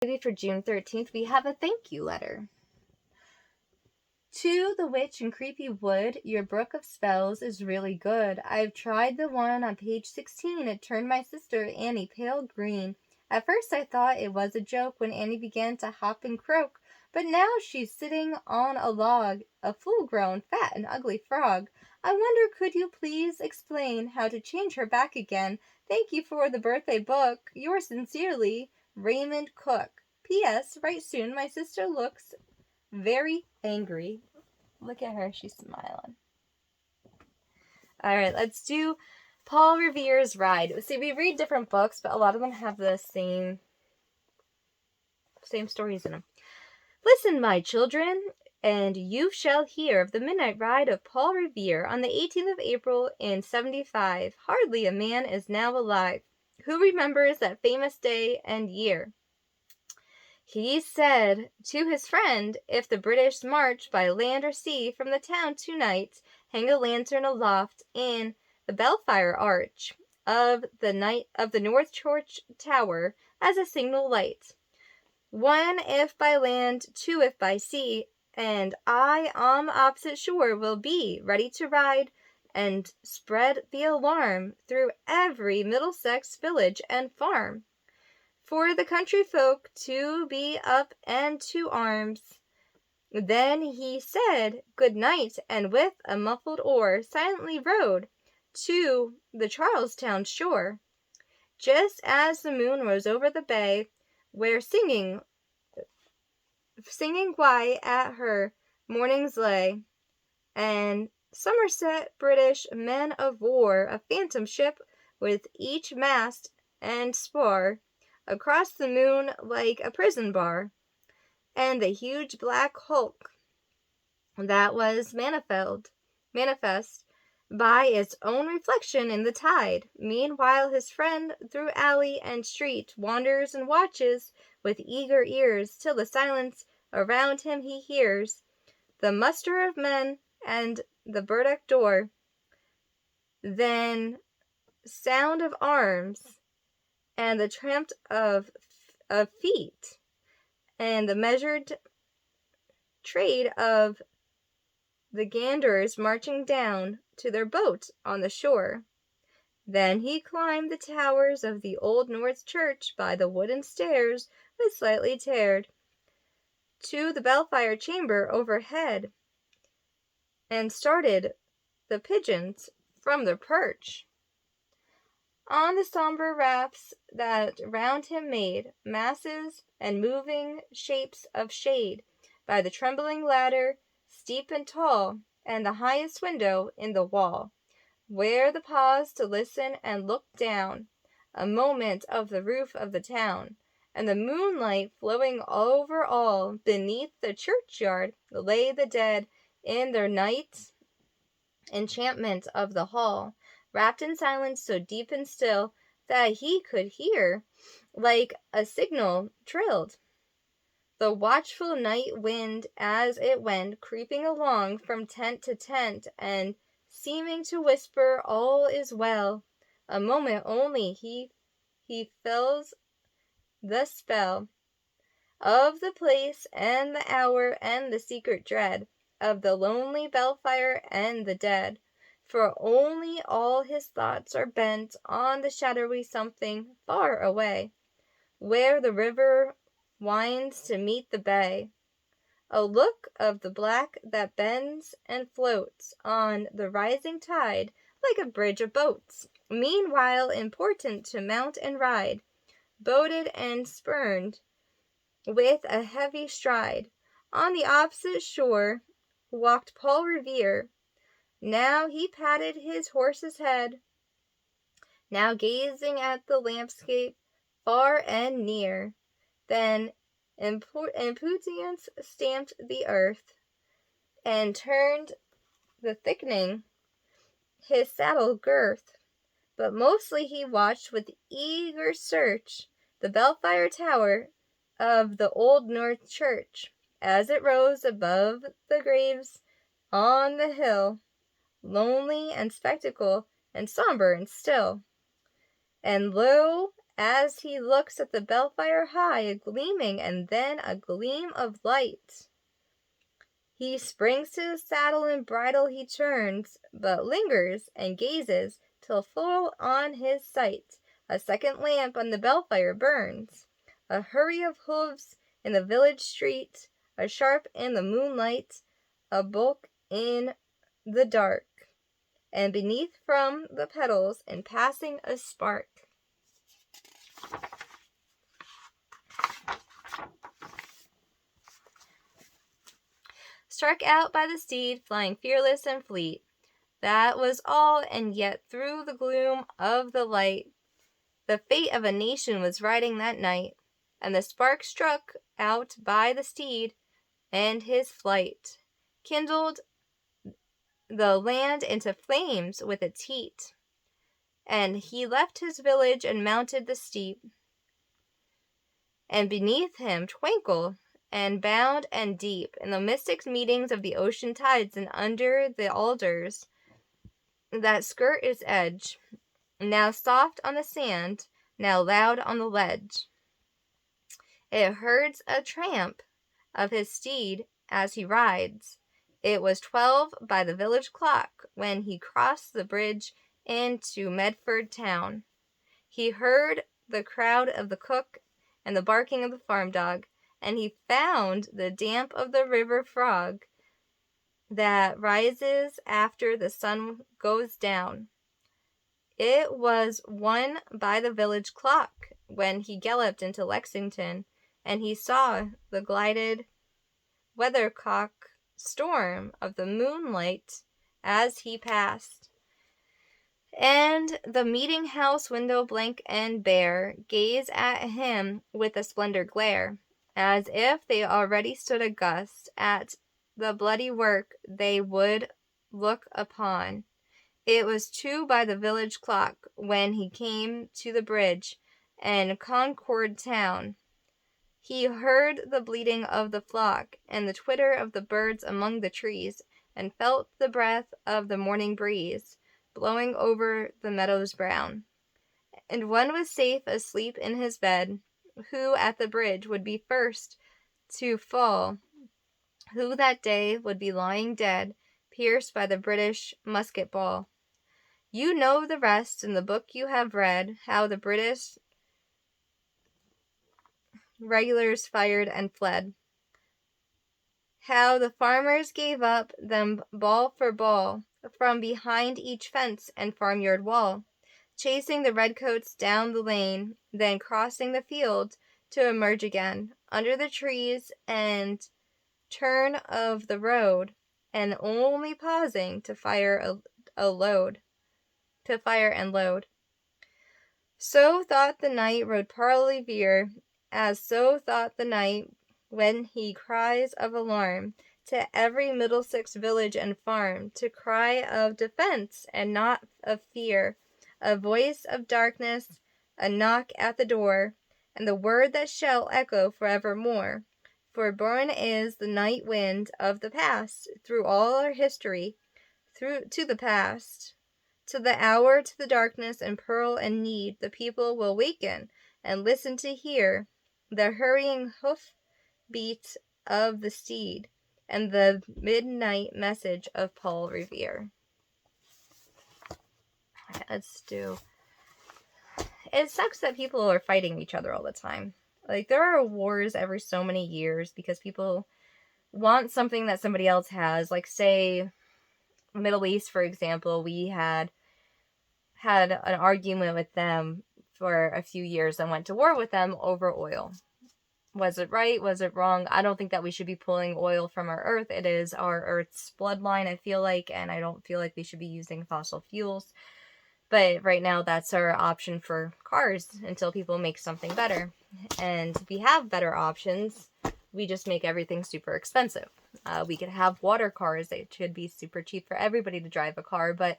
Maybe for June 13th, we have a thank you letter. To the witch in Creepy Wood, your book of spells is really good. I've tried the one on page 16. It turned my sister Annie pale green. At first I thought it was a joke when Annie began to hop and croak, but now she's sitting on a log, a full-grown, fat and ugly frog. I wonder, could you please explain how to change her back again? Thank you for the birthday book. Yours sincerely, Raymond Cook. P.S. Write soon. My sister looks very angry. Look at her. She's smiling. All right, let's do Paul Revere's Ride. See, we read different books, but a lot of them have the same stories in them. Listen, my children, and you shall hear of the midnight ride of Paul Revere on the 18th of April in 75. Hardly a man is now alive who remembers that famous day and year. He said to his friend, if the British march by land or sea from the town tonight, hang a lantern aloft in the belfire arch of the North Church Tower as a signal light. One if by land, two if by sea, and I on the opposite shore will be ready to ride and spread the alarm through every Middlesex village and farm, for the country folk to be up and to arms. Then he said good night, and with a muffled oar silently rowed to the Charlestown shore. Just as the moon rose over the bay, where singing why at her mornings lay, and Somerset British men of war, a phantom ship with each mast and spar, across the moon like a prison bar, and the huge black hulk that was manifest by its own reflection in the tide. Meanwhile his friend through alley and street wanders and watches with eager ears, till the silence around him he hears the muster of men and the burdock door, then sound of arms and the tramp of feet, and the measured tread of the ganders marching down to their boat on the shore. Then he climbed the towers of the old North Church by the wooden stairs with slightly tarred, to the belfire chamber overhead, and started the pigeons from their perch on the sombre rafts that round him made masses and moving shapes of shade, by the trembling ladder, steep and tall, and the highest window in the wall, where the pause to listen and look down a moment of the roof of the town, and the moonlight flowing over all. Beneath the churchyard lay the dead in their night enchantment of the hall, wrapped in silence so deep and still that he could hear, like a signal trilled, the watchful night wind as it went creeping along from tent to tent, and seeming to whisper, all is well. A moment only he feels the spell of the place and the hour and the secret dread of the lonely belfire and the dead, for only all his thoughts are bent on the shadowy something far away, where the river winds to meet the bay. A look of the black that bends and floats on the rising tide like a bridge of boats, meanwhile important to mount and ride, boated and spurned with a heavy stride. On the opposite shore walked Paul Revere. Now he patted his horse's head, now gazing at the landscape far and near, then impudence stamped the earth, and turned the thickening his saddle girth. But mostly he watched with eager search the belfire tower of the old North Church, as it rose above the graves on the hill, lonely and spectacle and somber and still. And lo, as he looks at the belfire high, a gleaming and then a gleam of light. He springs to his saddle and bridle he turns, but lingers and gazes till full on his sight a second lamp on the belfire burns. A hurry of hoofs in the village street, a sharp in the moonlight, a bulk in the dark, and beneath from the petals in passing a spark. Struck out by the steed, flying fearless and fleet. That was all, and yet through the gloom of the light, the fate of a nation was riding that night, and the spark struck out by the steed, and his flight kindled the land into flames with its heat. And he left his village and mounted the steep, and beneath him twinkle and bound and deep in the mystic meetings of the ocean tides and under the alders that skirt its edge, now soft on the sand, now loud on the ledge. It herds a tramp of his steed as he rides. It was 12 by the village clock when he crossed the bridge into Medford town. He heard the crowd of the cook and the barking of the farm dog, and he found the damp of the river frog that rises after the sun goes down. It was 1 by the village clock when he galloped into Lexington, and he saw the glided weathercock storm of the moonlight as he passed. And the meeting house window blank and bare gaze at him with a splendor glare, as if they already stood aghast at the bloody work they would look upon. It was 2 by the village clock when he came to the bridge and Concord town. He heard the bleating of the flock and the twitter of the birds among the trees, and felt the breath of the morning breeze blowing over the meadows brown. And one was safe asleep in his bed, who at the bridge would be first to fall, who that day would be lying dead, pierced by the British musket ball. You know the rest in the book you have read, how the British regulars fired and fled, how the farmers gave up them ball for ball from behind each fence and farmyard wall, chasing the redcoats down the lane, then crossing the field to emerge again under the trees and turn of the road, and only pausing to fire and load. So thought the knight rode Revere, as so thought the knight when he cries of alarm to every Middlesex village and farm, to cry of defense and not of fear, a voice of darkness, a knock at the door, and the word that shall echo forevermore. For born is the night wind of the past, through all our history, through to the past. To the hour, to the darkness and peril and need, the people will waken and listen to hear the hurrying hoof beat of the steed and the midnight message of Paul Revere. Let's do. It sucks that people are fighting each other all the time. Like, there are wars every so many years because people want something that somebody else has. Like, say, Middle East, for example, we had an argument with them for a few years and went to war with them over oil. Was it right? Was it wrong? I don't think that we should be pulling oil from our earth. It is our earth's bloodline, I feel like, and I don't feel like we should be using fossil fuels. But right now, that's our option for cars until people make something better. And we have better options. We just make everything super expensive. We could have water cars. It should be super cheap for everybody to drive a car, but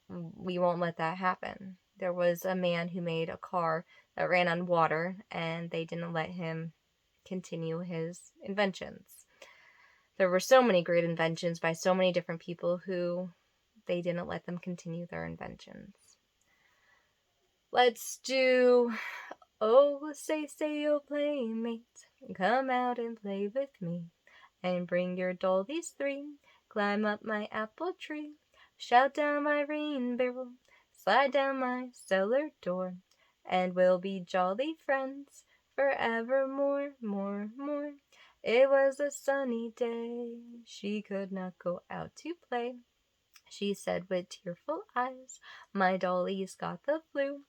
we won't let that happen. There was a man who made a car that ran on water, and they didn't let him continue his inventions. There were so many great inventions by so many different people who they didn't let them continue their inventions. Let's do Oh, say, oh playmate, come out and play with me, and bring your dollies three, climb up my apple tree, shout down my rain barrel, slide down my cellar door, and we'll be jolly friends forevermore, more. It was a sunny day, she could not go out to play. She said with tearful eyes, my dolly's got the flu.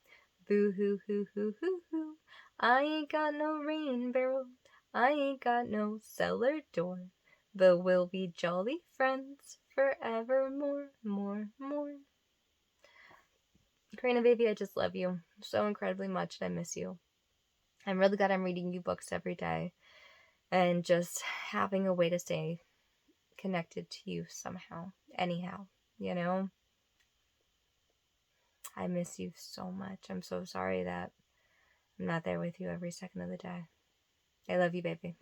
Boo hoo hoo hoo hoo hoo. I ain't got no rain barrel. I ain't got no cellar door. But we'll be jolly friends forevermore, more. Karina, baby, I just love you so incredibly much and I miss you. I'm really glad I'm reading you books every day and just having a way to stay connected to you somehow, anyhow, you know? I miss you so much. I'm so sorry that I'm not there with you every second of the day. I love you, baby.